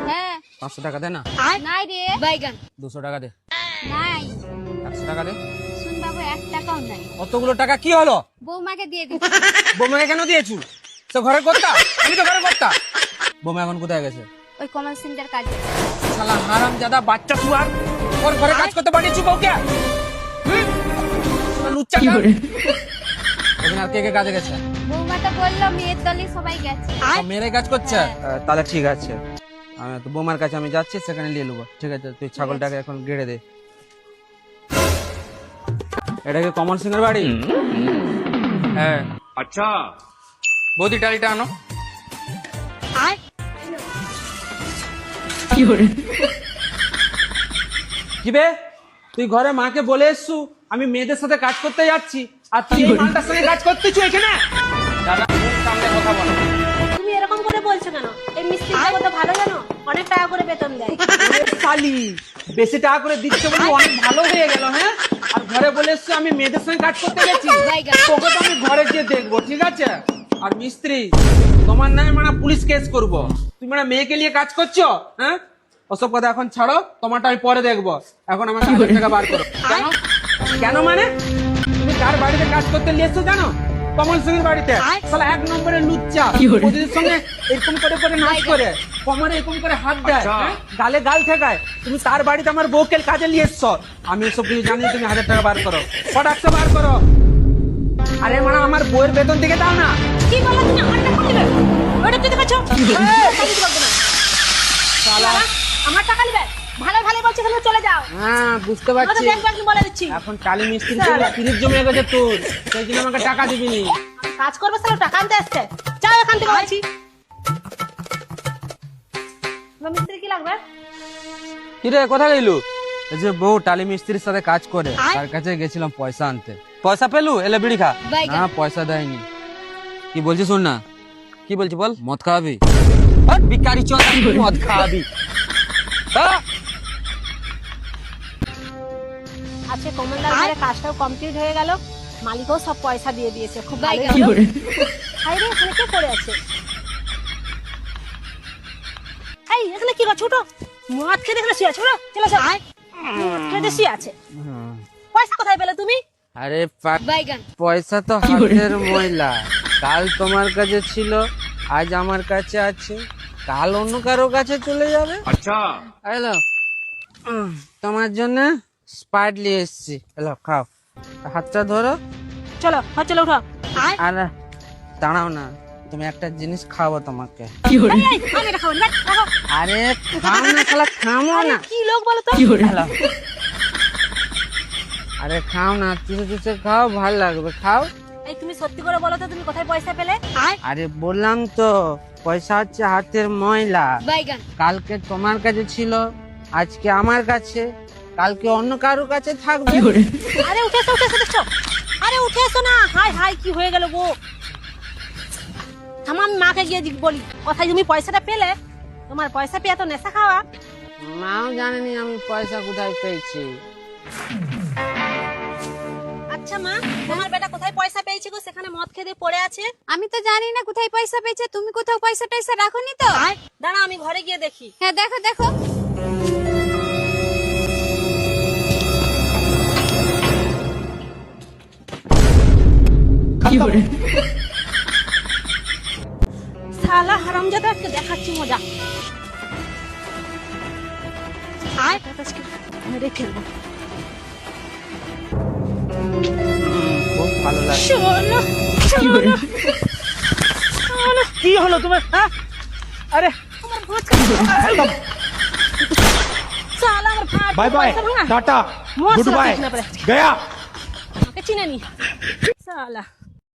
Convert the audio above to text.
হ্যাঁ 500 টাকা দে না। নাই রে বাইগান 200 টাকা দে। নাই 100 টাকা দে। শুন বাবু 1 টাকাও নাই। অতগুলো টাকা কি হলো? বৌমাকে দিয়ে দিচ্ছি। বৌমাকে কেন দিয়েছু? তো ঘরে করতা, আমি তো ঘরে করতা। বৌমা এখন কোথায় গেছে? ওই কমল সিংদের কাজে। শালা হারামজাদা বাচ্চা তুই ওর ঘরে কাজ করতে পাঠিয়েছু বউকে? লুচ্চা কি করে? ওখানে আর কে কে কাজে গেছে? বৌমা তো বললো মেয়ের দলে সবাই গেছে। মেরে কাজ করছে? তাহলে ঠিক আছে, আমি তো বৌমার কাছে আমি যাচ্ছি, সেখানে নিয়ে নেবো। ঠিক আছে, তুই ছাগলটাকে এখন গেড়ে দে। এটা কি কমল সিং এর বাড়ি? হ্যাঁ। अच्छा বৌদি টালিটা আনো। কি বে, তুই ঘরে মাকে বলে এসছু আমি মেয়েদের সাথে কাজ করতে যাচ্ছি, আর তুই এই মালটার সঙ্গে কাজ করতেছ এখানে? দাদা সামনে কথা বলো। তুমি এরকম করে বলছো কেন? এই মিস্ত্রিটা কত ভালো জানো, অনেক টাকা করে বেতন দেয়। শালি বেশি টাকা করে দিচ্ছে বলে অনেক ভালো হয়ে গেল। হ্যাঁ, আর ঘরে বলে এসছো আমি মেয়েদের সঙ্গে কাজ করতে গেছি, তোকে তো আমি ঘরে গিয়ে দেখবো। ঠিক আছে? আর মিস্ত্রি তোমার নামে মানে পুলিশ কেস করবো। তুমি মানে মেয়েকে নিয়ে কাজ করছো? হ্যাঁ, ওসব কথা এখন ছাড়ো, তোমারটা আমি পরে দেখবো। এখন আমার 1000 টাকা বার করো। কেন? কেন মানে তুমি কার বাড়িতে কাজ করতে নিয়ে এসছো জানো? কমল সিং এর বাড়িতে। শালা 1 নম্বরের লুচ্চা, ওদের সঙ্গে এরকম করে করে নাচ করে, কোমরে এরকম করে হাত দেয়, হ্যাঁ? গালে গাল ঠেকায়। তুমি তার বাড়িতে আমার বউকে কাজে নিয়ে এসছো। আমি এসব কিছু জানি না, তুমি 1000 টাকা বার করো, 100 বার করো। আরে মানে আমার বউয়ের বেতন থেকে দাও না। কি বলো তুমি? আমার টাকা নেবে? ওটা তুই দেখাচ্ছ? শালা আমার টাকা নেবে? ভালো ভালো বলছি, তাহলে চলে যাও। হ্যাঁ, বুঝতে আমাকে পারছি। দেখবে কি বলে দিচ্ছি। এখন টালি মিস্ত্রি তিরিশ জমে গেছে তোর, সেই জন্য আমাকে টাকা দিবি নি। কাজ করবে তাহলে টাকা আনতে আসছে। যাও এখান থেকে বলছি। তোমার মিস্ত্রি কি লাগবে? কিরে কোথায় গেলু? এই যে বউ টালি মিস্ত্রির সাথে কাজ করে, তার কাছে গেছিলাম পয়সা আনতে। পয়সা পেলু? এলে বিড়ি খা। না পয়সা দেয়নি। কি বলছিস শোন না। কি বলছি বল? মদ খাওয়াবি? ভিখারি চল, মদ খাওয়াবি? আজকে কমলদার ঘরে কাজটাও কমপ্লিট হয়ে গেল, মালিকও সব পয়সা দিয়ে দিয়েছে। খুব ভালো। আরে এখানে কে পড়ে আছে? এই এখানে কি করছো? ছোট মদ খেতে এখানে শুয়ে আছে। চলে যাও। মদ খেতে শুয়ে আছে। পয়সা কোথায় পেলে তুমি? আরে পয়সা তো হাতের ময়লা। কাল তোমার কাছে ছিল, আজ আমার কাছে আছে, কাল অন্য কারো কাছে চলে যাবে। अच्छा হ্যালো, তোমার জন্য স্পাইট নিয়ে এসেছি। হ্যালো, খাও, হাতটা ধরো। চলো চলো উঠো। আর দাঁড়াও না, তুমি একটা জিনিস খাবো তোমাকে। আমি এটা খাবো না। রাখো। আরে খাও না শালা, খামো না। কি লোক বলো তো? হ্যালো, আরে খাও না, চুষে চুষে খাও, ভালো লাগবে, খাও। এই তুমি সত্যি করে বলো তো, তুমি কোথায় পয়সা পেলে? আরে বললাম তো, পয়সা হচ্ছে হাতের ময়লা। কালকে তোমার কাছে ছিল, আজকে আমার কাছে, কালকে অন্য কারোর কাছে থাকবে। আরে উঠে এসো দেখছো? আরে উঠে এসো না। হাই হাই কি হয়ে গেল গো? থাম, আমি মাকে গিয়ে বলি কোথায় তুমি পয়সাটা পেলে। তোমার পয়সা পেয়ে তো নেশা খাওয়া। মাও জানেনি আমি পয়সা কোথায় পেয়েছি। আচ্ছা মা, তোমার বেটা কোথায় পয়সা পেয়েছে গো? সেখানে মদ খেতে পড়ে আছে। আমি তো জানি না কোথায় পয়সা পেয়েছে। তুমি কোথাও পয়সা টয়সা রাখোনি তো? দাঁড়া আমি ঘরে গিয়ে দেখি। হ্যাঁ দেখো দেখো। শালা হারামজাদা, আজকে দেখাচ্ছি মজা। মেরে ফেলবো। খুব ভালো লাগে। কি হলো তোমার? হ্যাঁ, আরে bye bye tata goodbye गया চিনে নি শালা।